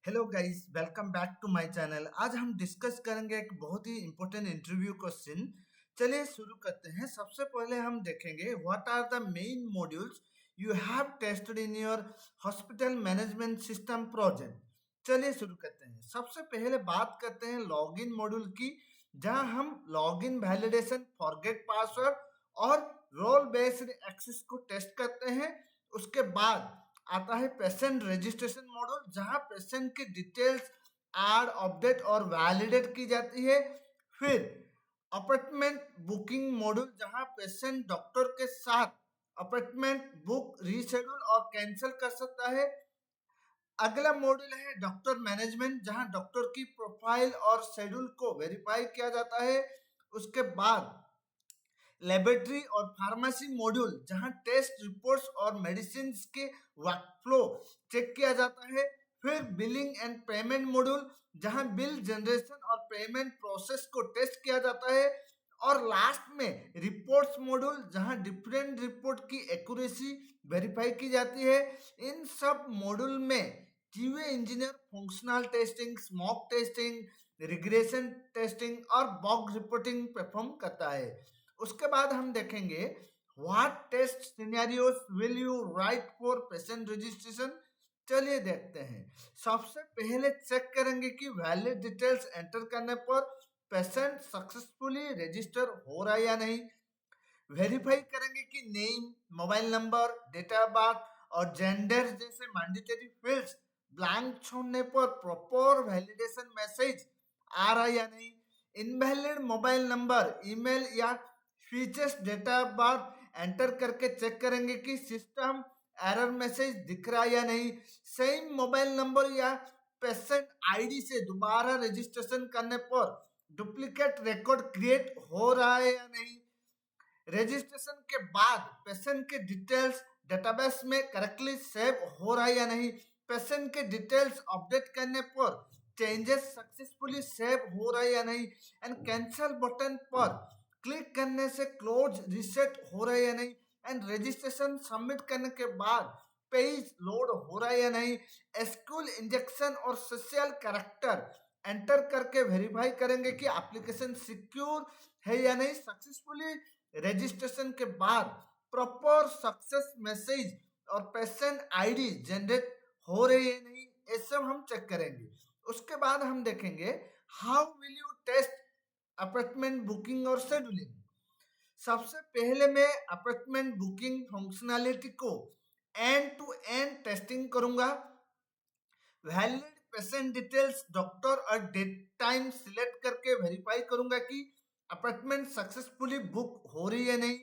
Hello guys, welcome back to my channel. आज हम discuss करेंगे एक बहुत ही इंपॉर्टेंट इंटरव्यू क्वेश्चन। चलिए शुरू करते हैं। सबसे पहले हम देखेंगे what are the main modules you have tested in your hospital management system project. चलिए शुरू करते हैं। सबसे पहले बात करते हैं लॉगिन मॉड्यूल की, जहां हम लॉगिन वैलिडेशन, फॉरगेट पासवर्ड और रोल बेस्ड एक्सेस को टेस्ट करते हैं। उसके बाद आता है पेशेंट रजिस्ट्रेशन मॉड्यूल, जहां पेशेंट की डिटेल्स ऐड, अपडेट और वैलिडेट की जाती है। फिर अपॉइंटमेंट बुकिंग मॉड्यूल, जहां पेशेंट डॉक्टर के साथ अपॉइंटमेंट बुक, रीशेड्यूल और कैंसिल कर सकता है। अगला मॉड्यूल है डॉक्टर मैनेजमेंट, जहां डॉक्टर की प्रोफाइल और शेड्यूल को वेरीफाई किया जाता है। उसके बाद लेबोरेटरी और फार्मेसी मॉड्यूल, जहां टेस्ट रिपोर्ट्स और मेडिसिन के वर्कफ्लो चेक किया जाता है। फिर बिलिंग एंड पेमेंट मॉड्यूल, जहां बिल जनरेशन और पेमेंट प्रोसेस को टेस्ट किया जाता है। और लास्ट में रिपोर्ट्स मॉड्यूल, जहां डिफरेंट रिपोर्ट की एक्यूरेसी वेरीफाई की जाती है। इन सब मॉड्यूल में QA engineer functional testing, smoke testing, regression testing और बग रिपोर्टिंग परफॉर्म करता है। उसके बाद हम देखेंगे what test scenarios will you right for patient registration. चलिए देखते हैं। सबसे पहले चेक करेंगे कि वैलिड डिटेल्स एंटर करने पर पेशेंट सक्सेसफुली रजिस्टर हो रहा है या नहीं। वेरीफाई करेंगे कि name, mobile number, date of birth और जेंडर जैसे मैंडेटरी फील्ड्स ब्लैंक छोड़ने पर प्रॉपर वैलिडेशन मैसेज आ रहा है या नहीं। इनवैलिड मोबाइल नंबर, ईमेल या features data of birth enter करके चेक करेंगे कि सिस्टम एरर मैसेज दिख रहा है या नहीं। सेम मोबाइल नंबर या पेशेंट आईडी से दोबारा रजिस्ट्रेशन करने पर डुप्लीकेट रिकॉर्ड क्रिएट हो रहा है या नहीं। रजिस्ट्रेशन के बाद पेशेंट के डिटेल्स डेटाबेस में करेक्टली सेव हो रहा है या नहीं। पेशेंट के डिटेल्स अपडेट करने पर चेंजेस सक्सेसफुली सेव हो रहा है या नहीं। एंड कैंसिल बटन पर क्लिक करने से क्लोज रीसेट हो रहा है या नहीं। एंड रजिस्ट्रेशन सबमिट करने के बाद पेज लोड हो रहा है या नहीं। एसक्यूएल इंजेक्शन और सोशल कैरेक्टर एंटर करके वेरीफाई करेंगे कि एप्लीकेशन सिक्योर है या नहीं। सक्सेसफुली रजिस्ट्रेशन के बाद प्रॉपर सक्सेस मैसेज और पेशेंट आईडी जनरेट हो रही है नहीं, ये सब हम चेक करेंगे। उसके बाद हम देखेंगे how will you test appointment booking और शेड्यूलिंग। सबसे पहले मैं अपॉइंटमेंट बुकिंग फंक्शनैलिटी को एंड टू एंड टेस्टिंग करूंगा। वैलिड पेशेंट डिटेल्स, डॉक्टर और डेट टाइम सिलेक्ट करके वेरीफाई करूंगा कि अपॉइंटमेंट सक्सेसफुली बुक हो रही है नहीं।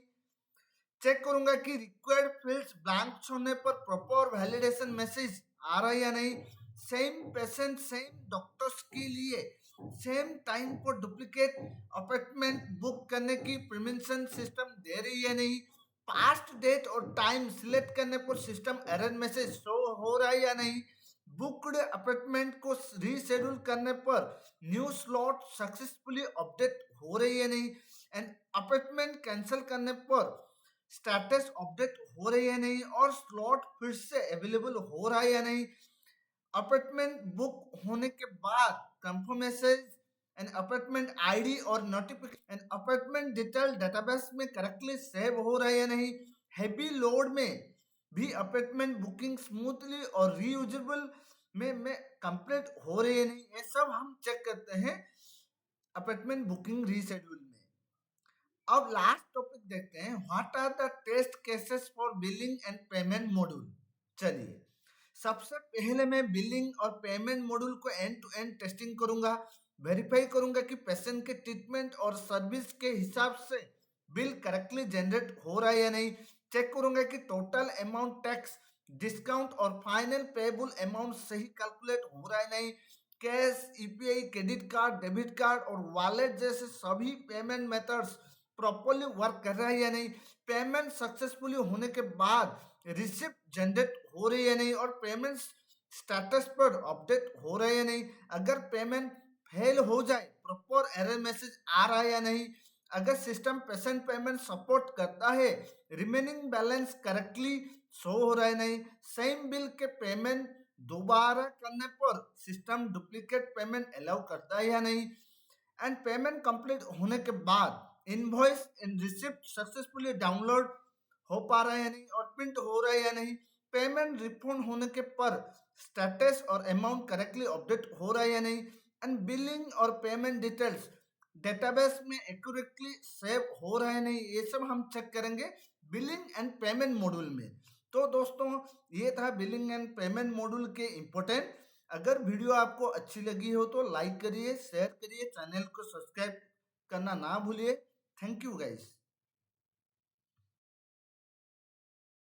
चेक करूंगा कि रिक्वायर्ड फील्ड्स ब्लैंक छोड़ने पर प्रॉपर वैलिडेशन मैसेज आ रहा है या नहीं। सेम पेशेंट, सेम डॉक्टर्स के लिए सेम टाइम पर डुप्लीकेट अपॉइंटमेंट बुक करने की परमिशन सिस्टम दे रही है नहीं। पास्ट डेट और टाइम सिलेक्ट करने पर सिस्टम एरर मैसेज शो हो रहा है या नहीं। बुक्ड अपॉइंटमेंट को रीशेड्यूल करने पर न्यू स्लॉट सक्सेसफुली अपडेट हो रही है नहीं। एंड अपॉइंटमेंट कैंसिल करने पर स्टेटस अपडेट हो रही है नहीं और स्लॉट फिर से अवेलेबल हो रहा है या नहीं। अपॉइंटमेंट बुक होने के बाद कंफर्मेशन एंड अपॉइंटमेंट आईडी और notification and appointment detail database में करेक्टली सेव हो रहा है या नहीं। हैवी लोड में भी अपॉइंटमेंट बुकिंग स्मूथली और रीयूजेबल में कंप्लीट हो रही है नहीं, ये सब हम चेक करते हैं अपॉइंटमेंट बुकिंग रीशेड्यूल में। अब लास्ट टॉपिक देखते हैं what are the test cases for billing and payment module. चलिए सबसे पहले मैं बिलिंग और पेमेंट मॉड्यूल को एंड टू एंड टेस्टिंग करूंगा। वेरीफाई करूंगा कि पेशेंट के ट्रीटमेंट और सर्विस के हिसाब से बिल करेक्टली जनरेट हो रहा है या नहीं। चेक करूंगा कि टोटल अमाउंट, टैक्स, डिस्काउंट और फाइनल पेएबल अमाउंट सही कैलकुलेट हो रहा है नहीं। Cash, UPI, credit card, debit card और वॉलेट जैसे सभी पेमेंट मेथड्स प्रॉपरली वर्क कर रहा है या नहीं। पेमेंट सक्सेसफुली होने के बाद रिसिप्ट जनरेट हो रही है नहीं और पेमेंट स्टेटस पर अपडेट हो रहा है या नहीं। अगर पेमेंट फेल हो जाए प्रॉपर एरर मैसेज आ रहा है या नहीं। अगर सिस्टम पेशेंट पेमेंट सपोर्ट करता है, रिमेनिंग बैलेंस करेक्टली शो हो रहा है नहीं। सेम बिल के पेमेंट दोबारा करने पर सिस्टम डुप्लीकेट पेमेंट अलाउ करता है या नहीं, एंड पेमेंट कंप्लीट होने के बाद invoice in receipt successfully download हो पा रहा है या नहीं और प्रिंट हो रहा है या नहीं, पेमेंट रिफंड होने के पर स्टेटस और अमाउंट करेक्टली अपडेट हो रहा है या नहीं, एंड बिलिंग और पेमेंट डिटेल्स डेटाबेस में एक्यूरेटली सेव हो रहा है नहीं, ये सब हम चेक करेंगे बिलिंग एंड पेमेंट मॉड्यूल में। तो दोस्तों ये था बिलिंग एंड पेमेंट मॉड्यूल के इम्पोर्टेंट। अगर वीडियो आपको अच्छी लगी हो तो लाइक करिए, शेयर करिए, चैनल को सब्सक्राइब करना ना भूलिए। Thank you guys.